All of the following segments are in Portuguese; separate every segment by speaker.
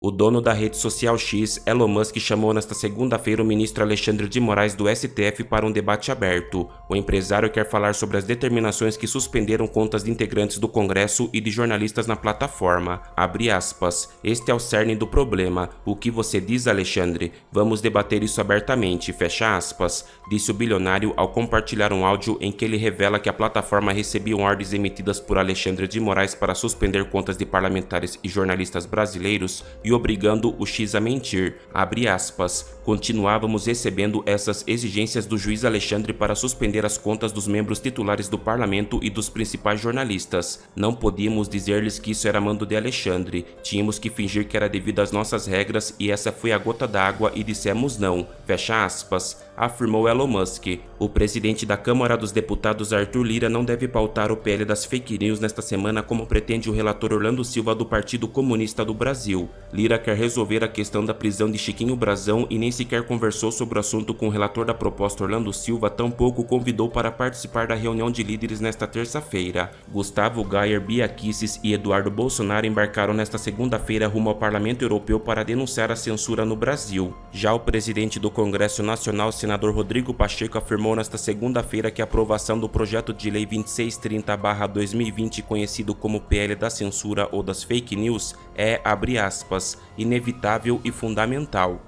Speaker 1: O dono da rede social X, Elon Musk, chamou nesta segunda-feira o ministro Alexandre de Moraes do STF para um debate aberto. O empresário quer falar sobre as determinações que suspenderam contas de integrantes do Congresso e de jornalistas na plataforma. Abre aspas. Este é o cerne do problema. O que você diz, Alexandre? Vamos debater isso abertamente. Fecha aspas. Disse o bilionário ao compartilhar um áudio em que ele revela que a plataforma recebia ordens emitidas por Alexandre de Moraes para suspender contas de parlamentares e jornalistas brasileiros e obrigando o X a mentir, abre aspas. Continuávamos recebendo essas exigências do juiz Alexandre para suspender as contas dos membros titulares do parlamento e dos principais jornalistas. Não podíamos dizer-lhes que isso era mando de Alexandre, tínhamos que fingir que era devido às nossas regras e essa foi a gota d'água e dissemos não, fecha aspas, afirmou Elon Musk. O presidente da Câmara dos Deputados, Arthur Lira, não deve pautar o PL das fake news nesta semana como pretende o relator Orlando Silva do Partido Comunista do Brasil. Lira quer resolver a questão da prisão de Chiquinho Brazão e nem sequer conversou sobre o assunto com o relator da proposta Orlando Silva, tampouco convidou para participar da reunião de líderes nesta terça-feira. Gustavo Gayer, Bia Kicis e Eduardo Bolsonaro embarcaram nesta segunda-feira rumo ao Parlamento Europeu para denunciar a censura no Brasil. Já o presidente do Congresso Nacional, senador Rodrigo Pacheco, afirmou nesta segunda-feira que a aprovação do projeto de lei 2630/2020, conhecido como PL da censura ou das fake news, é, abre aspas, inevitável e fundamental.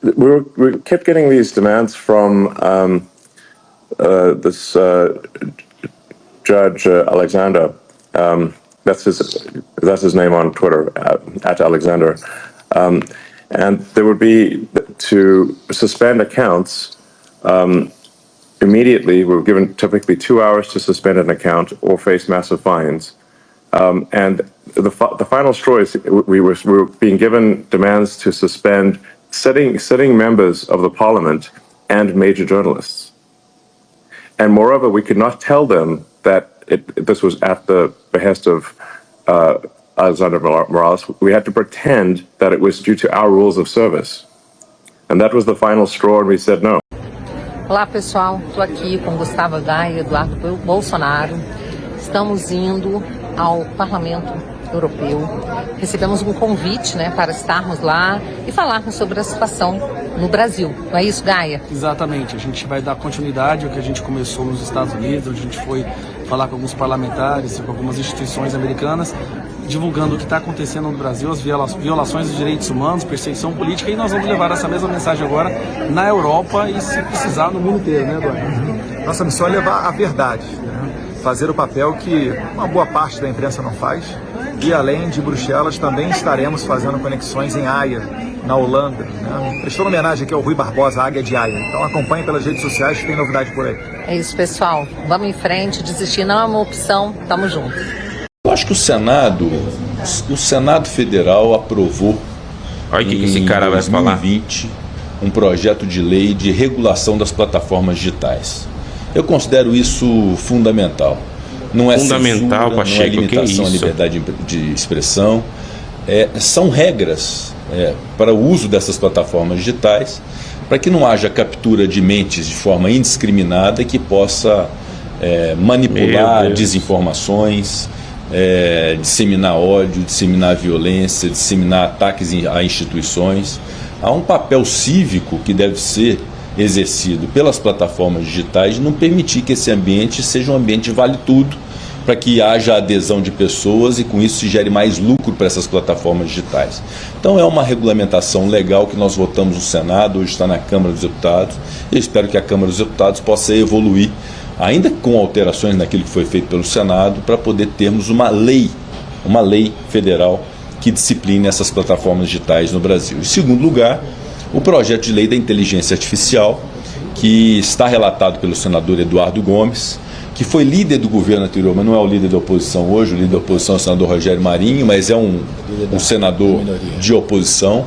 Speaker 2: We kept getting these demands from this Judge Alexander. That's his name on Twitter, at Alexander. And there would be to suspend accounts immediately. We were given typically 2 hours to suspend an account or face massive fines. And the final straw is we were being given demands to suspend sitting members of the parliament and major journalists. And moreover, we could not tell them that this was at the behest of Alexander Morales. We had to pretend that it was due to our rules of service. And that was the final straw, and we said no.
Speaker 3: Olá pessoal, estou aqui com Gustavo Gayer e Eduardo Bolsonaro. Estamos indo ao Parlamento Europeu. Recebemos um convite, para estarmos lá e falarmos sobre a situação no Brasil. Não é isso, Gaia?
Speaker 4: Exatamente. A gente vai dar continuidade ao que a gente começou nos Estados Unidos, onde a gente foi falar com alguns parlamentares e com algumas instituições americanas, divulgando o que está acontecendo no Brasil, as violações dos direitos humanos, perseguição política, e nós vamos levar essa mesma mensagem agora na Europa e, se precisar, no mundo inteiro, né, Eduardo?
Speaker 5: Nossa missão é levar a verdade, fazer o papel que uma boa parte da imprensa não faz. E além de Bruxelas, também estaremos fazendo conexões em Haia, na Holanda, prestando homenagem aqui ao Rui Barbosa, a Águia de Haia. Então acompanhe pelas redes sociais que tem novidade por aí.
Speaker 3: É isso, pessoal. Vamos em frente, desistir não é uma opção, tamo junto.
Speaker 6: Eu acho que o Senado Federal aprovou
Speaker 1: Olha esse cara vai falar.
Speaker 6: 2020 um projeto de lei de regulação das plataformas digitais. Eu considero isso fundamental. Não é
Speaker 1: fundamental,
Speaker 6: censura,
Speaker 1: Pacheco,
Speaker 6: não é limitação à
Speaker 1: que é isso?
Speaker 6: liberdade de expressão. São regras para o uso dessas plataformas digitais, para que não haja captura de mentes de forma indiscriminada que possa manipular desinformações, disseminar ódio, disseminar violência, disseminar ataques a instituições. Há um papel cívico que deve ser exercido pelas plataformas digitais de não permitir que esse ambiente seja um ambiente vale tudo, para que haja adesão de pessoas e com isso se gere mais lucro para essas plataformas digitais. Então é uma regulamentação legal que nós votamos no Senado, hoje está na Câmara dos Deputados, e eu espero que a Câmara dos Deputados possa evoluir, ainda com alterações naquilo que foi feito pelo Senado, para poder termos uma lei federal que discipline essas plataformas digitais no Brasil. Em segundo lugar, o projeto de lei da inteligência artificial, que está relatado pelo senador Eduardo Gomes, que foi líder do governo anterior, mas não é o líder da oposição hoje. O líder da oposição é o senador Rogério Marinho, mas é um senador de oposição,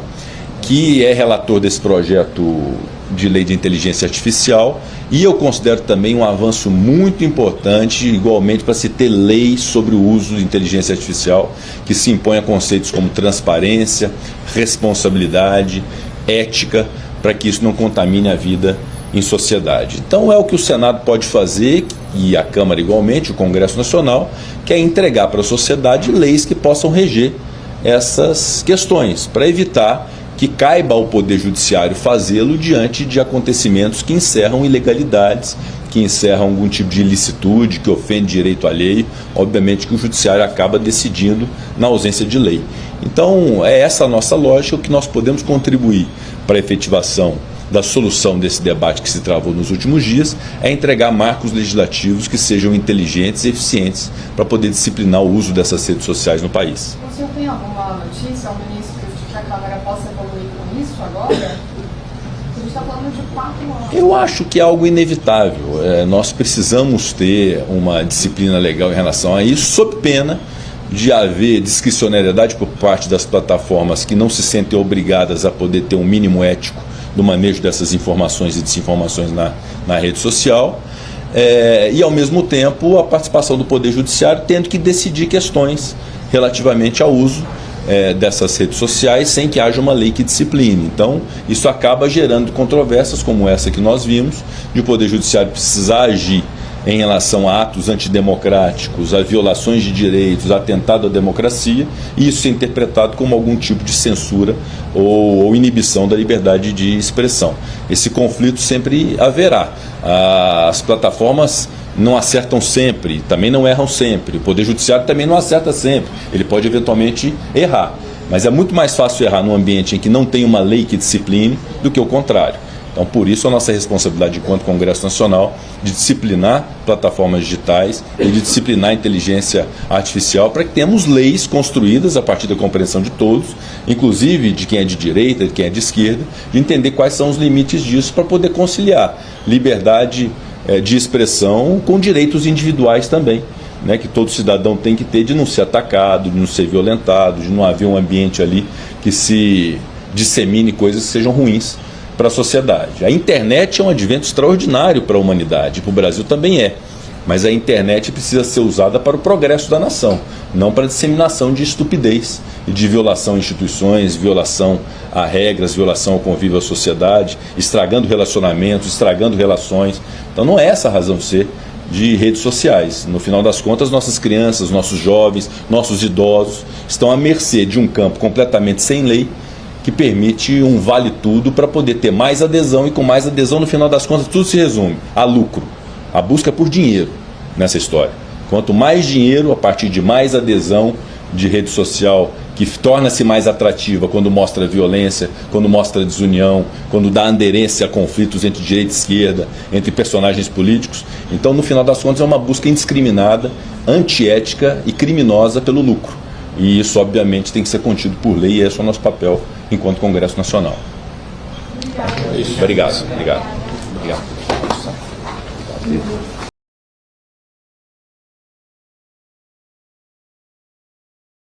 Speaker 6: que é relator desse projeto de lei de inteligência artificial, e eu considero também um avanço muito importante, igualmente, para se ter lei sobre o uso de inteligência artificial, que se impõe a conceitos como transparência, responsabilidade, ética, para que isso não contamine a vida em sociedade. Então é o que o Senado pode fazer, e a Câmara igualmente, o Congresso Nacional, que é entregar para a sociedade leis que possam reger essas questões, para evitar que caiba ao Poder Judiciário fazê-lo diante de acontecimentos que encerram ilegalidades, que encerram algum tipo de ilicitude, que ofende direito alheio. Obviamente que o Judiciário acaba decidindo na ausência de lei. Então, é essa a nossa lógica, o que nós podemos contribuir para a efetivação da solução desse debate que se travou nos últimos dias, é entregar marcos legislativos que sejam inteligentes e eficientes para poder disciplinar o uso dessas redes sociais no país.
Speaker 7: O senhor tem alguma notícia, ao ministro, de que a Câmara possa evoluir com isso agora? A gente está falando de 4 anos.
Speaker 6: Eu acho que é algo inevitável. Nós precisamos ter uma disciplina legal em relação a isso, sob pena de haver discricionariedade por parte das plataformas que não se sentem obrigadas a poder ter um mínimo ético do manejo dessas informações e desinformações na rede social, e ao mesmo tempo a participação do Poder Judiciário tendo que decidir questões relativamente ao uso dessas redes sociais sem que haja uma lei que discipline. Então isso acaba gerando controvérsias como essa que nós vimos, de o Poder Judiciário precisar agir em relação a atos antidemocráticos, a violações de direitos, a atentado à democracia, e isso é interpretado como algum tipo de censura ou inibição da liberdade de expressão. Esse conflito sempre haverá. As plataformas não acertam sempre, também não erram sempre. O Poder Judiciário também não acerta sempre. Ele pode eventualmente errar. Mas é muito mais fácil errar num ambiente em que não tem uma lei que discipline do que o contrário. Então, por isso, a nossa responsabilidade enquanto Congresso Nacional de disciplinar plataformas digitais e de disciplinar a inteligência artificial para que tenhamos leis construídas a partir da compreensão de todos, inclusive de quem é de direita, de quem é de esquerda, de entender quais são os limites disso para poder conciliar liberdade de expressão com direitos individuais também, né, que todo cidadão tem que ter de não ser atacado, de não ser violentado, de não haver um ambiente ali que se dissemine coisas que sejam ruins para a sociedade. A internet é um advento extraordinário para a humanidade, para o Brasil também é, mas a internet precisa ser usada para o progresso da nação, não para a disseminação de estupidez e de violação a instituições, violação a regras, violação ao convívio à sociedade, estragando relacionamentos, estragando relações. Então não é essa a razão de ser de redes sociais. No final das contas, nossas crianças, nossos jovens, nossos idosos estão à mercê de um campo completamente sem lei, que permite um vale-tudo para poder ter mais adesão, e com mais adesão, no final das contas, tudo se resume a lucro, a busca por dinheiro nessa história. Quanto mais dinheiro, a partir de mais adesão de rede social, que torna-se mais atrativa quando mostra violência, quando mostra desunião, quando dá aderência a conflitos entre direita e esquerda, entre personagens políticos. Então, no final das contas, é uma busca indiscriminada, antiética e criminosa pelo lucro. E isso, obviamente, tem que ser contido por lei, e esse é o nosso papel enquanto Congresso Nacional. Obrigado. Obrigado.